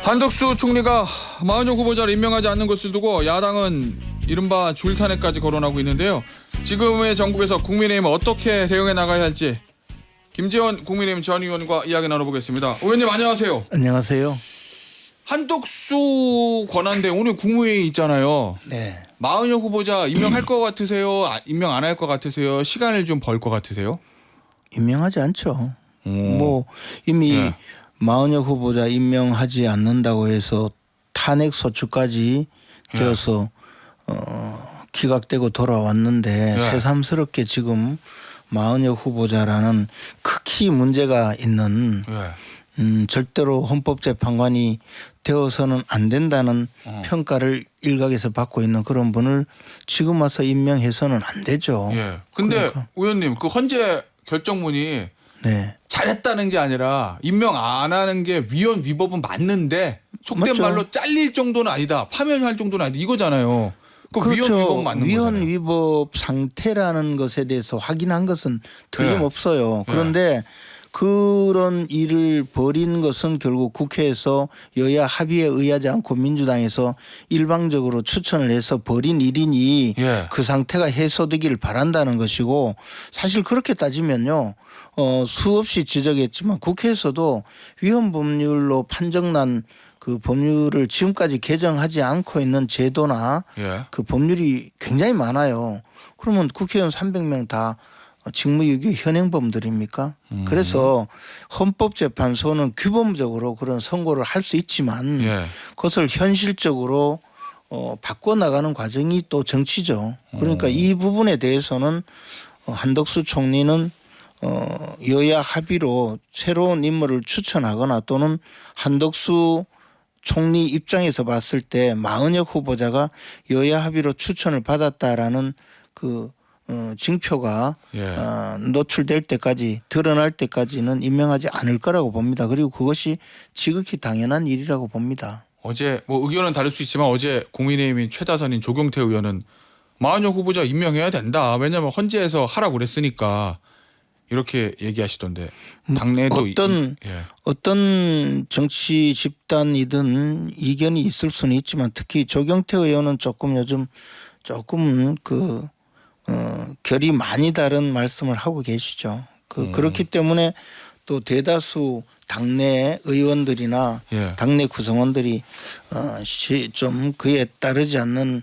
한덕수 총리가 마은영 후보자를 임명하지 않는 것을 두고 야당은 이른바 줄탄핵까지 거론하고 있는데요. 지금의 정국에서 국민의힘은 어떻게 대응해 나가야 할지 김재원 국민의힘 전 의원과 이야기 나눠보겠습니다. 의원님 안녕하세요. 안녕하세요. 한덕수 권한대 오늘 국무회의 있잖아요. 네. 마은영 후보자 임명할 것 같으세요? 임명 안 할 것 같으세요? 시간을 좀 벌 것 같으세요? 임명하지 않죠. 뭐 이미 네. 마은영 후보자 임명하지 않는다고 해서 탄핵 소추까지 되어서 기각되고 돌아왔는데 네. 새삼스럽게 지금 마은영 후보자라는 극히 문제가 있는 네. 절대로 헌법재판관이 되어서는 안 된다는 평가를 일각에서 받고 있는 그런 분을 지금 와서 임명해서는 안 되죠. 예. 근데 그러니까. 의원님 그 헌재 결정문이 네. 잘했다는 게 아니라 임명 안 하는 게 위헌 위법은 맞는데 속된 맞죠. 말로 잘릴 정도는 아니다. 파면할 정도는 아니다. 이거잖아요. 그 위헌 위법 맞는 위헌 거잖아요. 위법 상태라는 것에 대해서 확인한 것은 틀림없어요. 네. 그런데 그런 일을 벌인 것은 결국 국회에서 여야 합의에 의하지 않고 민주당에서 일방적으로 추천을 해서 벌인 일이니 예. 그 상태가 해소되기를 바란다는 것이고 사실 그렇게 따지면요. 수없이 지적했지만 국회에서도 위헌 법률로 판정난 그 법률을 지금까지 개정하지 않고 있는 제도나 예. 그 법률이 굉장히 많아요. 그러면 국회의원 300명 다 직무유기 현행범들입니까? 그래서 헌법재판소는 규범적으로 그런 선고를 할 수 있지만 예. 그것을 현실적으로 바꿔나가는 과정이 또 정치죠. 그러니까 이 부분에 대해서는 한덕수 총리는 여야 합의로 새로운 인물을 추천하거나 또는 한덕수 총리 입장에서 봤을 때 마은혁 후보자가 여야 합의로 추천을 받았다라는 그 징표가 예. 노출될 때까지 드러날 때까지는 임명하지 않을 거라고 봅니다. 그리고 그것이 지극히 당연한 일이라고 봅니다. 어제 뭐 의견은 다를 수 있지만 어제 국민의힘인 최다선인 조경태 의원은 마은영 후보자 임명해야 된다. 왜냐하면 헌재에서 하라고 그랬으니까 이렇게 얘기하시던데 당내도 어떤 정치 집단이든 이견이 있을 수는 있지만 특히 조경태 의원은 조금 결이 많이 다른 말씀을 하고 계시죠. 그렇기 때문에 또 대다수 당내 의원들이나 예. 당내 구성원들이 좀 그에 따르지 않는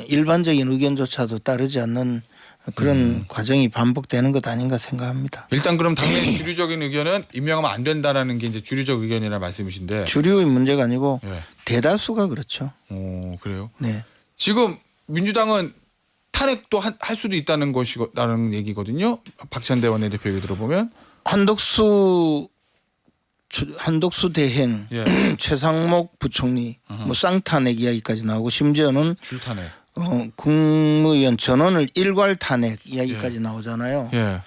일반적인 의견조차도 따르지 않는 그런 과정이 반복되는 것 아닌가 생각합니다. 일단 그럼 당내 주류적인 의견은 임명하면 안 된다라는 게 이제 주류적 의견이라 말씀이신데. 주류의 문제가 아니고 예. 대다수가 그렇죠. 그래요? 네. 지금 민주당은 탄핵도 할 수도 있다는 것이라는 얘기거든요. 박찬대 원내대표 얘기 들어보면 한덕수 대행, 예. 최상목 부총리, 뭐 쌍탄핵 이야기까지 나오고 심지어는 줄탄핵. 국무위원 전원을 일괄 탄핵 이야기까지 나오잖아요. 예.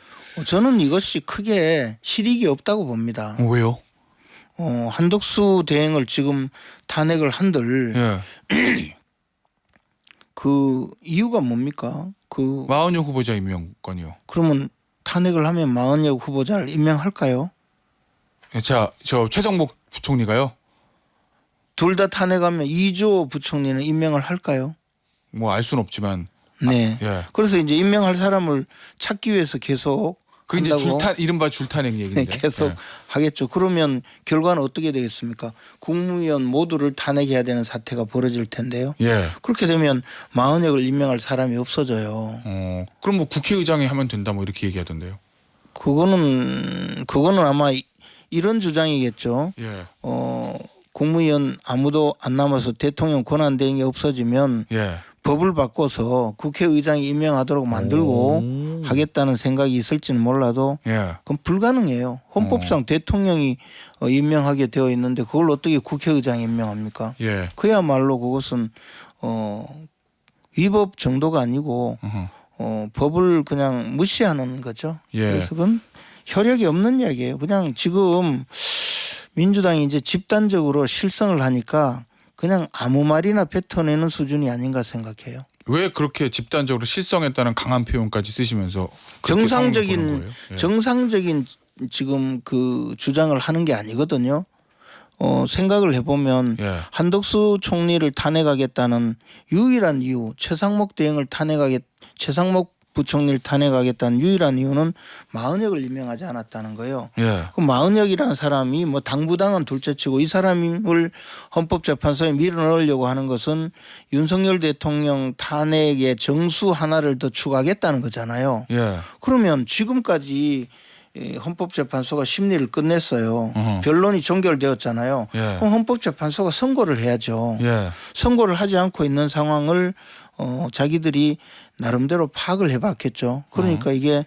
저는 이것이 크게 실익이 없다고 봅니다. 왜요? 한덕수 대행을 지금 탄핵을 한들 예. 그 이유가 뭡니까? 마은영 후보자 임명권이요. 그러면 탄핵을 하면 마은혁 후보자를 임명할까요? 자, 저 최성목 부총리가요. 둘 다 탄핵하면 이조 부총리는 임명을 할까요? 뭐 알 수는 없지만. 네. 예. 그래서 이제 임명할 사람을 찾기 위해서 계속 그게 이제 한다고 이른바 줄탄핵 얘기인데. 계속 예. 하겠죠. 그러면 결과는 어떻게 되겠습니까? 국무위원 모두를 탄핵해야 되는 사태가 벌어질 텐데요. 예. 그렇게 되면 마은혁을 임명할 사람이 없어져요. 그럼 뭐 국회의장이 하면 된다 뭐 이렇게 얘기하던데요. 그거는 아마 이런 주장이겠죠. 예. 국무위원 아무도 안 남아서 대통령 권한 대행이 없어지면 예. 법을 바꿔서 국회의장이 임명하도록 만들고 하겠다는 생각이 있을지는 몰라도 예. 그건 불가능해요. 헌법상 대통령이 임명하게 되어 있는데 그걸 어떻게 국회의장이 임명합니까? 예. 그야말로 그것은 위법 정도가 아니고 법을 그냥 무시하는 거죠. 예. 그래서 그건 혈액이 없는 이야기예요. 그냥 지금 민주당이 이제 집단적으로 실성을 하니까 그냥 아무 말이나 뱉어내는 수준이 아닌가 생각해요. 왜 그렇게 집단적으로 실성했다는 강한 표현까지 쓰시면서 그렇게 상황을 보는 거예요? 예. 정상적인 지금 그 주장을 하는 게 아니거든요. 생각을 해보면 예. 한덕수 총리를 탄핵하겠다는 유일한 이유, 최상목 부총리를 탄핵하겠다는 유일한 이유는 마은혁을 임명하지 않았다는 거예요. 예. 그 마은혁이라는 사람이 뭐 당부당은 둘째치고 이 사람을 헌법재판소에 밀어넣으려고 하는 것은 윤석열 대통령 탄핵의 정수 하나를 더 추가하겠다는 거잖아요. 예. 그러면 지금까지 헌법재판소가 심리를 끝냈어요. 어허. 변론이 종결되었잖아요. 예. 그럼 헌법재판소가 선고를 해야죠. 예. 선고를 하지 않고 있는 상황을 자기들이 나름대로 파악을 해봤겠죠. 그러니까 이게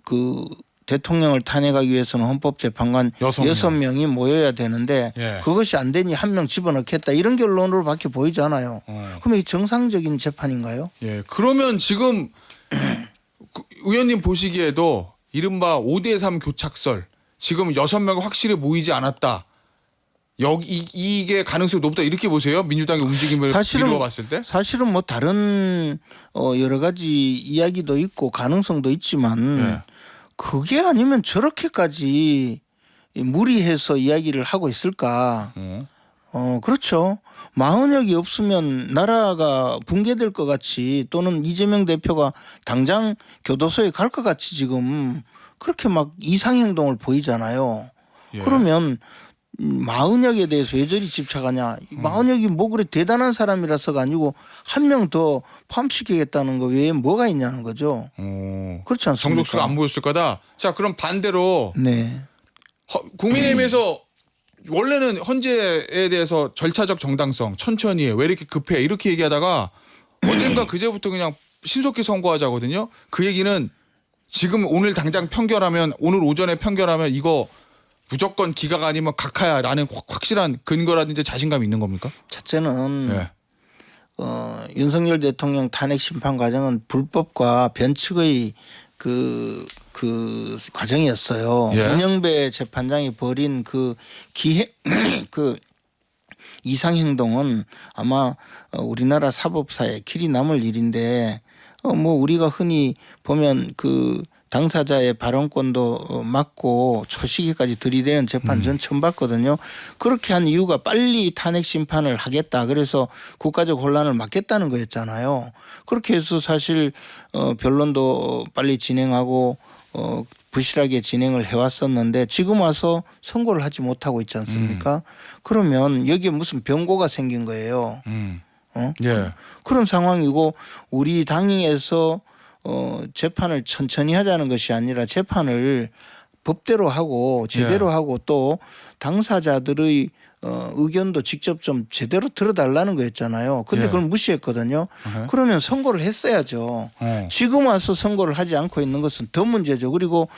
그 대통령을 탄핵하기 위해서는 헌법재판관 6명이 모여야 되는데 예. 그것이 안 되니 한 명 집어넣겠다 이런 결론으로밖에 보이지 않아요. 그럼 이 정상적인 재판인가요? 예. 그러면 지금 그 의원님 보시기에도 이른바 5대3 교착설 지금 6명이 확실히 모이지 않았다. 이게 가능성이 높다 이렇게 보세요? 민주당의 움직임을 미루어 봤을 때? 사실은 뭐 다른 여러 가지 이야기도 있고 가능성도 있지만 예. 그게 아니면 저렇게까지 무리해서 이야기를 하고 있을까? 그렇죠. 마은혁이 없으면 나라가 붕괴될 것 같이 또는 이재명 대표가 당장 교도소에 갈 것 같이 지금 그렇게 막 이상행동을 보이잖아요. 예. 그러면 마은혁에 대해서 왜 저리 집착하냐. 마은혁이 뭐 그래 대단한 사람이라서가 아니고 한 명 더 포함시키겠다는 거 외에 뭐가 있냐는 거죠. 그렇지 않습니까? 정족수가 안 보였을 거다. 자 그럼 반대로 네. 국민의힘에서 원래는 헌재에 대해서 절차적 정당성 천천히 해. 왜 이렇게 급해 이렇게 얘기하다가 언젠가 그제부터 그냥 신속히 선고하자거든요. 그 얘기는 지금 오늘 당장 편결하면 오늘 오전에 편결하면 이거 무조건 기각 아니면 각하야라는 확실한 근거라든지 자신감이 있는 겁니까? 첫째는 예. 윤석열 대통령 탄핵 심판 과정은 불법과 변칙의 그 과정이었어요. 예. 문영배 재판장이 벌인 그 이상 행동은 아마 우리나라 사법사에 길이 남을 일인데 뭐 우리가 흔히 보면 그 당사자의 발언권도 막고 초시기까지 들이대는 재판 전 처음 봤거든요. 그렇게 한 이유가 빨리 탄핵 심판을 하겠다. 그래서 국가적 혼란을 막겠다는 거였잖아요. 그렇게 해서 사실 변론도 빨리 진행하고 부실하게 진행을 해왔었는데 지금 와서 선고를 하지 못하고 있지 않습니까? 그러면 여기에 무슨 변고가 생긴 거예요. 예. 그런 상황이고 우리 당에서 재판을 천천히 하자는 것이 아니라 재판을 법대로 하고 제대로 예. 하고 또 당사자들의 의견도 직접 좀 제대로 들어달라는 거였잖아요. 근데 예. 그걸 무시했거든요. 그러면 선고를 했어야죠. 지금 와서 선고를 하지 않고 있는 것은 더 문제죠. 그리고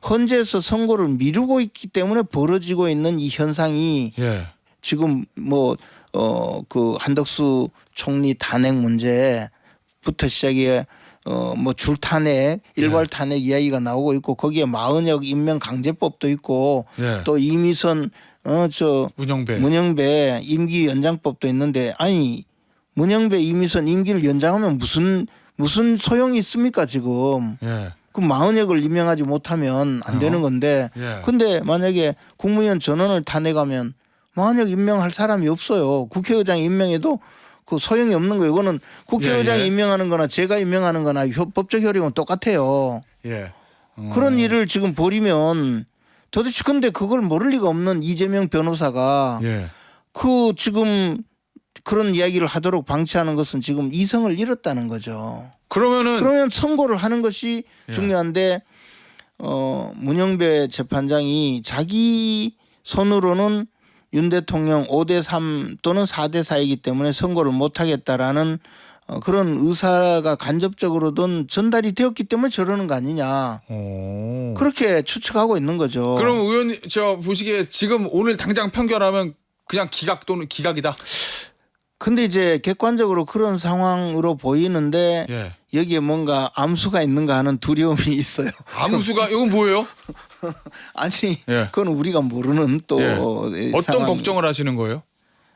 헌재에서 선고를 미루고 있기 때문에 벌어지고 있는 이 현상이 예. 지금 그 한덕수 총리 탄핵 문제부터 시작해 뭐 줄탄핵, 일괄 탄핵 이야기가 나오고 있고 거기에 마은혁 임명 강제법도 있고 예. 또 이미선 문영배 임기 연장법도 있는데 아니 문영배 이미선 임기를 연장하면 무슨 소용이 있습니까 지금? 예. 그럼 마은혁을 임명하지 못하면 안 되는 건데 예. 근데 만약에 국무위원 전원을 탄핵하면 마은혁 임명할 사람이 없어요. 국회의장 임명해도 그 소용이 없는 거예요. 이거는 국회의장이 예. 임명하는 거나 제가 임명하는 거나 법적 효력은 똑같아요. 예. 그런 일을 지금 벌이면 도대체 근데 그걸 모를 리가 없는 이재명 변호사가 예. 그 지금 그런 이야기를 하도록 방치하는 것은 지금 이성을 잃었다는 거죠. 그러면 선고를 하는 것이 예. 중요한데 문영배 재판장이 자기 손으로는 윤 대통령 5대3 또는 4대4이기 때문에 선고를 못하겠다라는 그런 의사가 간접적으로든 전달이 되었기 때문에 저러는 거 아니냐. 그렇게 추측하고 있는 거죠. 그럼 의원님 저 보시기에 지금 오늘 당장 편결하면 그냥 기각 또는 기각이다. 근데 이제 객관적으로 그런 상황으로 보이는데 예. 여기에 뭔가 암수가 있는가 하는 두려움이 있어요. 암수가 이건 뭐예요? 아니 예. 그건 우리가 모르는 또 예. 어떤 상황이. 걱정을 하시는 거예요?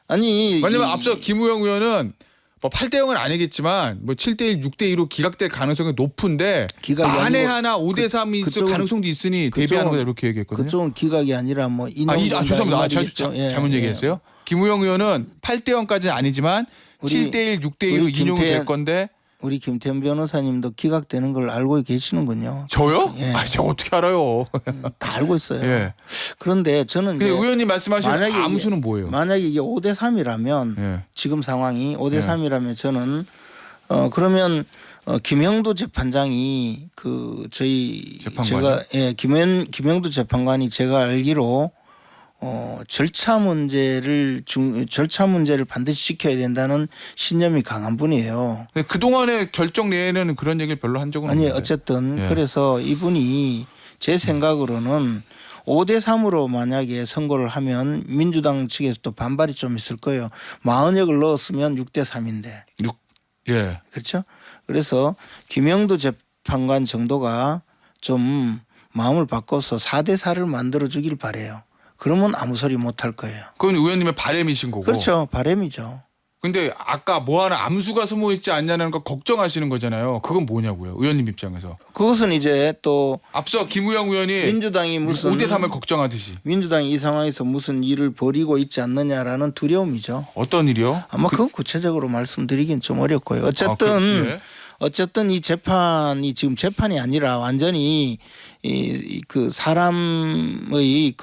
아니 왜냐면 앞서 김우영 의원은 뭐 8대 0은 아니겠지만 뭐 7대 1, 6대 2로 기각될 가능성이 높은데 기각이 만에 아니고 하나 5대 3이 있을 그쪽은- 가능성도 있으니 대비하는 거다 이렇게 얘기했거든요. 그쪽은 기각이 아니라 뭐 인용된다 죄송합니다. 이 말이겠죠. 잘못 얘기했어요. 김우영 의원은 8대 0까지는 아니지만 우리- 7대 1, 6대 2로 우리 인용이 될 김태현- 건데 우리 김태현 변호사님도 기각되는 걸 알고 계시는군요. 저요? 예. 제가 어떻게 알아요? 다 알고 있어요. 예. 그런데 저는 근데 이제 의원님 말씀하신 만약에 암수는 뭐예요? 만약에 이게 5대 3이라면 예. 지금 상황이 5대 예. 3이라면 저는 그러면 김형도 재판장이 그 저희 재판관이요? 제가 김형도 재판관이 제가 알기로 절차 문제를 반드시 지켜야 된다는 신념이 강한 분이에요. 근데 그동안의 결정 내에는 그런 얘기를 별로 한 적은 아니 없는데. 어쨌든 예. 그래서 이분이 제 생각으로는 5대 3으로 만약에 선고를 하면 민주당 측에서도 반발이 좀 있을 거예요. 40역을 넣었으면 6대 3인데. 예. 그렇죠? 그래서 김영도 재판관 정도가 좀 마음을 바꿔서 4대 4를 만들어 주길 바래요. 그러면 아무 소리 못 할 거예요. 그건 의원님의 바람이신 거고. 그렇죠. 바람이죠. 근데 아까 뭐 하나 암수가 소모 있지 않냐는 거 걱정하시는 거잖아요. 그건 뭐냐고요. 의원님 입장에서. 그것은 이제 또 앞서 김우영 의원이 민주당이 무슨 5대 3을 걱정하듯이. 민주당이 이 상황에서 무슨 일을 벌이고 있지 않느냐라는 두려움이죠. 어떤 일이요? 아마 그건 구체적으로 말씀드리긴 좀 어렵고요. 예. 어쨌든 이 재판이 지금 재판이 아니라 완전히 그 사람의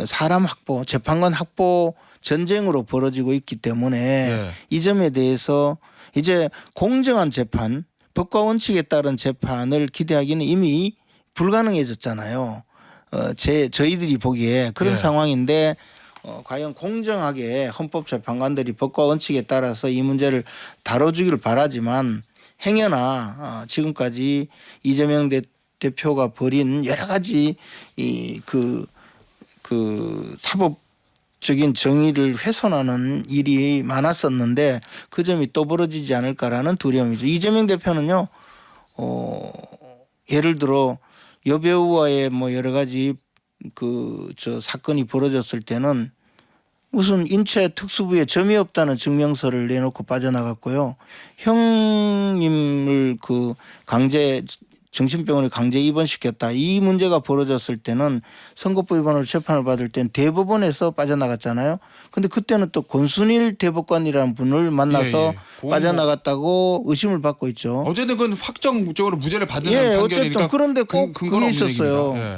사람 확보, 재판관 확보 전쟁으로 벌어지고 있기 때문에 예. 이 점에 대해서 이제 공정한 재판, 법과 원칙에 따른 재판을 기대하기는 이미 불가능해졌잖아요. 저희들이 보기에 그런 예. 상황인데 과연 공정하게 헌법재판관들이 법과 원칙에 따라서 이 문제를 다뤄주기를 바라지만 행여나 지금까지 이재명 대표가 벌인 여러 가지 그 사법적인 정의를 훼손하는 일이 많았었는데 그 점이 또 벌어지지 않을까라는 두려움이죠. 이재명 대표는요, 예를 들어 여배우와의 뭐 여러 가지 사건이 벌어졌을 때는 무슨 인체 특수부에 점이 없다는 증명서를 내놓고 빠져나갔고요. 형님을 정신병원에 강제 입원시켰다. 이 문제가 벌어졌을 때는 선거법 위반으로 재판을 받을 땐 대법원에서 빠져나갔잖아요. 근데 그때는 또 권순일 대법관이라는 분을 만나서 빠져나갔다고 의심을 받고 있죠. 어쨌든 그건 확정적으로 무죄를 받는 예, 판결이니까. 어쨌든 그런데 꼭 근거는 그게 없는 있었어요. 얘기입니다. 예.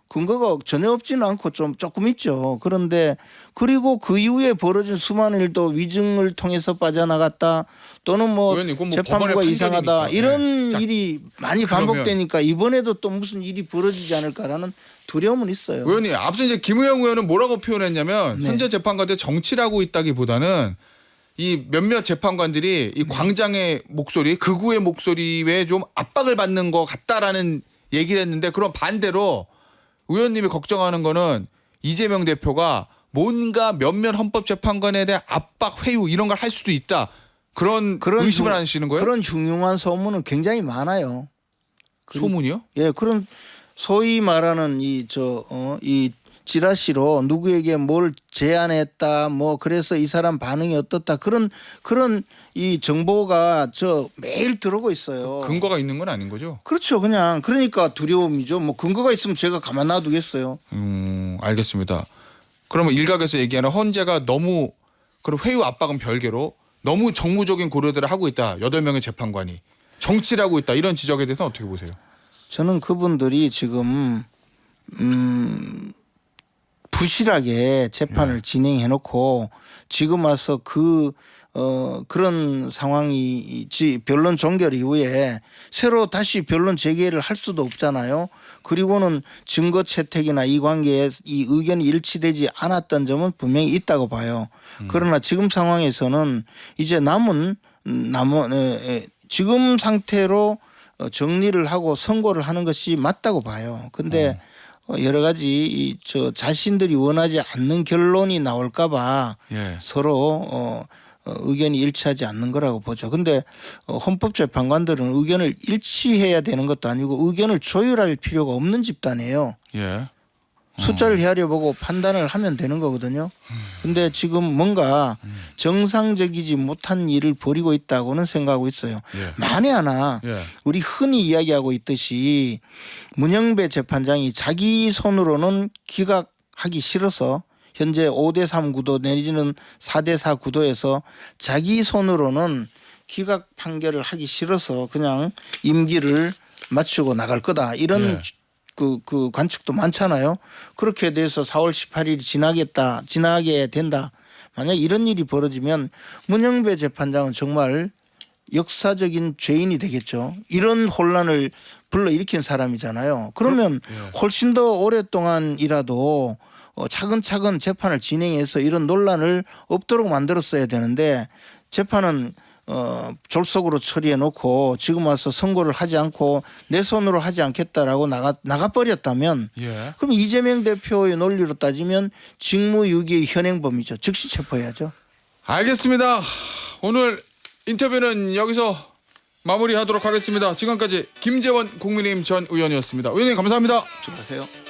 근거가 전혀 없지는 않고 조금 있죠. 그런데 그리고 그 이후에 벌어진 수많은 일도 위증을 통해서 빠져나갔다 또는 뭐 의원님, 그건 뭐 재판부가 법원의 이상하다 판결이니까. 이런 자, 일이 많이 그러면- 반복되니까 이번에도 또 무슨 일이 벌어지지 않을까라는 두려움은 있어요. 의원님 앞서 이제 김우영 의원은 뭐라고 표현했냐면 네. 현재 재판관들 정치라고 있다기보다는 이 몇몇 재판관들이 이 광장의 목소리, 극우의 목소리 외에 좀 압박을 받는 것 같다라는 얘기를 했는데 그럼 반대로 의원님이 걱정하는 거는 이재명 대표가 뭔가 몇몇 헌법재판관에 대한 압박, 회유 이런 걸 할 수도 있다. 그런 의심을 하시는 거예요? 그런 흉흉한 소문은 굉장히 많아요. 소문이요? 예, 그런 소위 말하는 이 지라시로 누구에게 뭘 제안했다, 뭐 그래서 이 사람 반응이 어떻다 그런 이 정보가 매일 들어오고 있어요. 근거가 있는 건 아닌 거죠? 그렇죠, 그러니까 두려움이죠. 뭐 근거가 있으면 제가 가만 놔두겠어요. 알겠습니다. 그러면 일각에서 얘기하는 헌재가 너무 그런 회유 압박은 별개로 너무 정무적인 고려들을 하고 있다. 8명의 재판관이 정치를 하고 있다. 이런 지적에 대해서 어떻게 보세요? 저는 그분들이 지금 부실하게 재판을 진행해놓고 지금 와서 그런 상황이 변론 종결 이후에 새로 다시 변론 재개를 할 수도 없잖아요. 그리고는 증거 채택이나 이 관계에 이 의견이 일치되지 않았던 점은 분명히 있다고 봐요. 그러나 지금 상황에서는 이제 남은 지금 상태로 정리를 하고 선고를 하는 것이 맞다고 봐요. 근데 여러 가지 자신들이 원하지 않는 결론이 나올까봐 예. 서로 의견이 일치하지 않는 거라고 보죠. 근데 헌법재판관들은 의견을 일치해야 되는 것도 아니고 의견을 조율할 필요가 없는 집단이에요. 예. 숫자를 헤아려보고 판단을 하면 되는 거거든요. 근데 지금 뭔가 정상적이지 못한 일을 벌이고 있다고는 생각하고 있어요. 예. 만에 하나 예. 우리 흔히 이야기하고 있듯이 문영배 재판장이 자기 손으로는 기각하기 싫어서 현재 5대3 구도 내지는 4대4 구도에서 자기 손으로는 기각 판결을 하기 싫어서 그냥 임기를 마치고 나갈 거다. 이런 예. 그 관측도 많잖아요. 그렇게 돼서 4월 18일이 지나게 된다. 만약 이런 일이 벌어지면 문영배 재판장은 정말 역사적인 죄인이 되겠죠. 이런 혼란을 불러일으킨 사람이잖아요. 그러면 예. 훨씬 더 오랫동안이라도 차근차근 재판을 진행해서 이런 논란을 없도록 만들었어야 되는데 재판은 졸속으로 처리해 놓고 지금 와서 선고를 하지 않고 내 손으로 하지 않겠다라고 나가버렸다면 예. 그럼 이재명 대표의 논리로 따지면 직무유기의 현행범이죠. 즉시 체포해야죠. 알겠습니다. 오늘 인터뷰는 여기서 마무리하도록 하겠습니다. 지금까지 김재원 국민의힘 전 의원이었습니다. 의원님 감사합니다. 수고하세요.